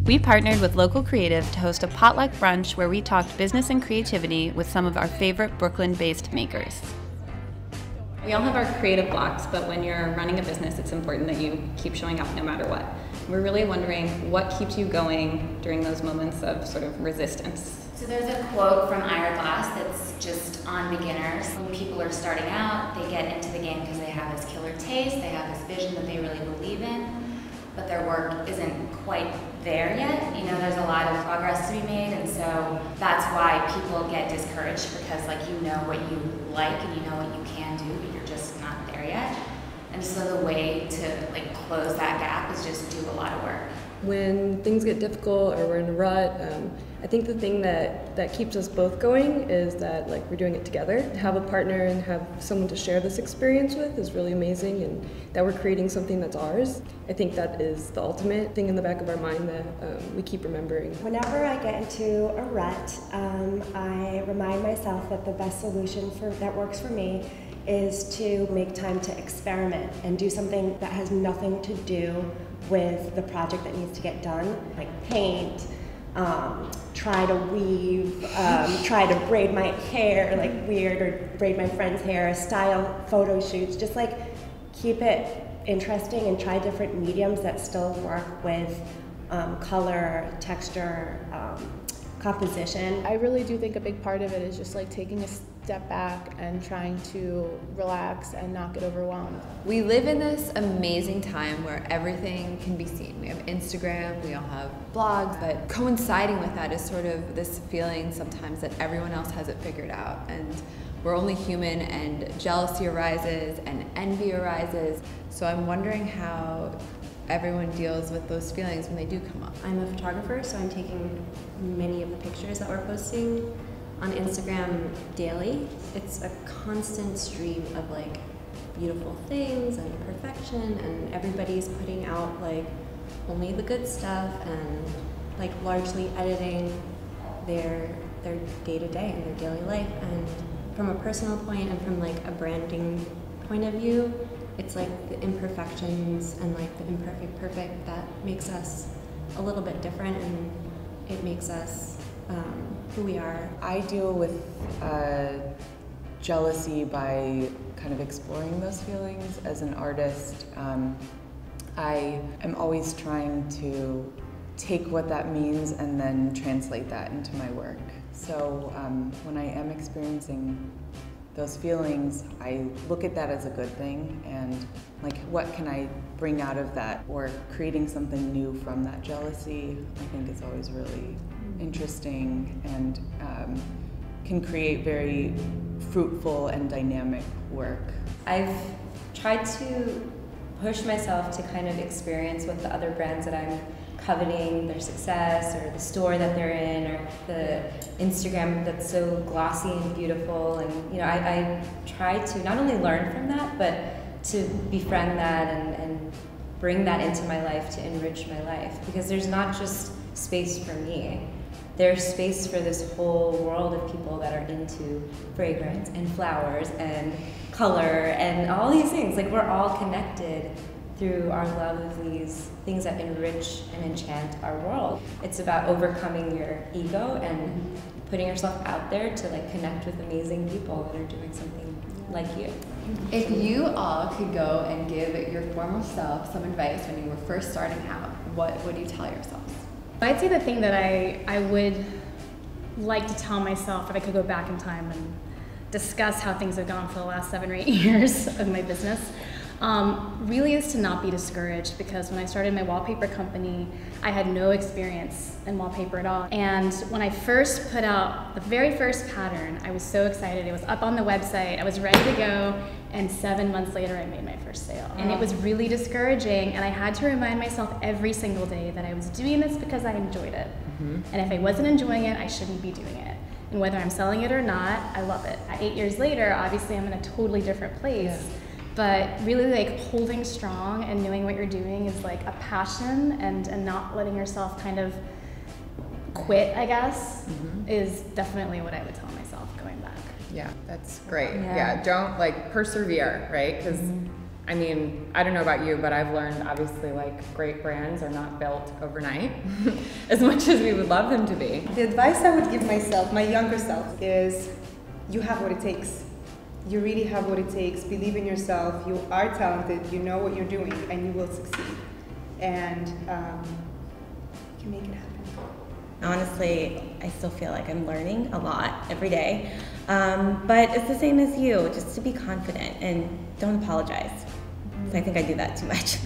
We partnered with local creative to host a potluck brunch where we talked business and creativity with some of our favorite Brooklyn-based makers. We all have our creative blocks, but when you're running a business, it's important that you keep showing up no matter what. We're really wondering what keeps you going during those moments of sort of resistance. So there's a quote from Glass that's just on beginners. When people are starting out, they get into the game because they have this killer taste, they have this vision that they really believe in, but their work isn't quite there yet. You know, there's a lot of progress to be made, and so that's why people get discouraged, because like you know what you like and you know what you can do, but you're just not there yet. And so the way to like close that gap is just do a lot of work. When things get difficult or we're in a rut, I think the thing that keeps us both going is that like we're doing it together. Have a partner and have someone to share this experience with is really amazing, and that we're creating something that's ours. I think that is the ultimate thing in the back of our mind that we keep remembering. Whenever I get into a rut, I remind myself that the best solution that works for me is to make time to experiment and do something that has nothing to do with the project that needs to get done, like paint, try to weave, try to braid my hair like weird, or braid my friend's hair, style photo shoots, just like keep it interesting and try different mediums that still work with color, texture, composition. I really do think a big part of it is just like taking a step back and trying to relax and not get overwhelmed. We live in this amazing time where everything can be seen. We have Instagram, we all have blogs, but coinciding with that is sort of this feeling sometimes that everyone else has it figured out, and we're only human, and jealousy arises and envy arises. So I'm wondering how everyone deals with those feelings when they do come up. I'm a photographer, so I'm taking many of the pictures that we're posting on Instagram daily. It's a constant stream of like beautiful things and perfection, and everybody's putting out like only the good stuff and like largely editing their day-to-day and their daily life. And from a personal point and from like a branding point of view, it's like the imperfections and like the imperfect perfect that makes us a little bit different, and it makes us who we are. I deal with jealousy by kind of exploring those feelings. As an artist, I am always trying to take what that means and then translate that into my work. So when I am experiencing those feelings, I look at that as a good thing, and like what can I bring out of that, or creating something new from that jealousy, I think is always really interesting and can create very fruitful and dynamic work. I've tried to push myself to kind of experience what the other brands that I'm coveting, their success, or the store that they're in, or the Instagram that's so glossy and beautiful. And you know, I try to not only learn from that, but to befriend that and bring that into my life to enrich my life. Because there's not just space for me. There's space for this whole world of people that are into fragrance and flowers and color and all these things. Like, we're all connected through our love of these things that enrich and enchant our world. It's about overcoming your ego and putting yourself out there to like connect with amazing people that are doing something like you. If you all could go and give your former self some advice when you were first starting out, what would you tell yourselves? I'd say the thing that I would like to tell myself if I could go back in time and discuss how things have gone for the last 7 or 8 years of my business, really is to not be discouraged, because when I started my wallpaper company, I had no experience in wallpaper at all. And when I first put out the very first pattern, I was so excited. It was up on the website, I was ready to go, and 7 months later I made my first sale. And it was really discouraging, and I had to remind myself every single day that I was doing this because I enjoyed it. And if I wasn't enjoying it, I shouldn't be doing it. And whether I'm selling it or not, I love it. 8 years later, obviously I'm in a totally different place. Yeah. But really, like, holding strong and knowing what you're doing is like a passion, and not letting yourself kind of quit, I guess, is definitely what I would tell myself going back. Yeah, that's great. Yeah, don't like persevere, right? Because I mean, I don't know about you, but I've learned obviously like great brands are not built overnight as much as we would love them to be. The advice I would give myself, my younger self, is you have what it takes. You really have what it takes. Believe in yourself. You are talented. You know what you're doing, and you will succeed. And you can make it happen. Honestly, I still feel like I'm learning a lot every day. But it's the same as you, just to be confident and don't apologize. I think I do that too much.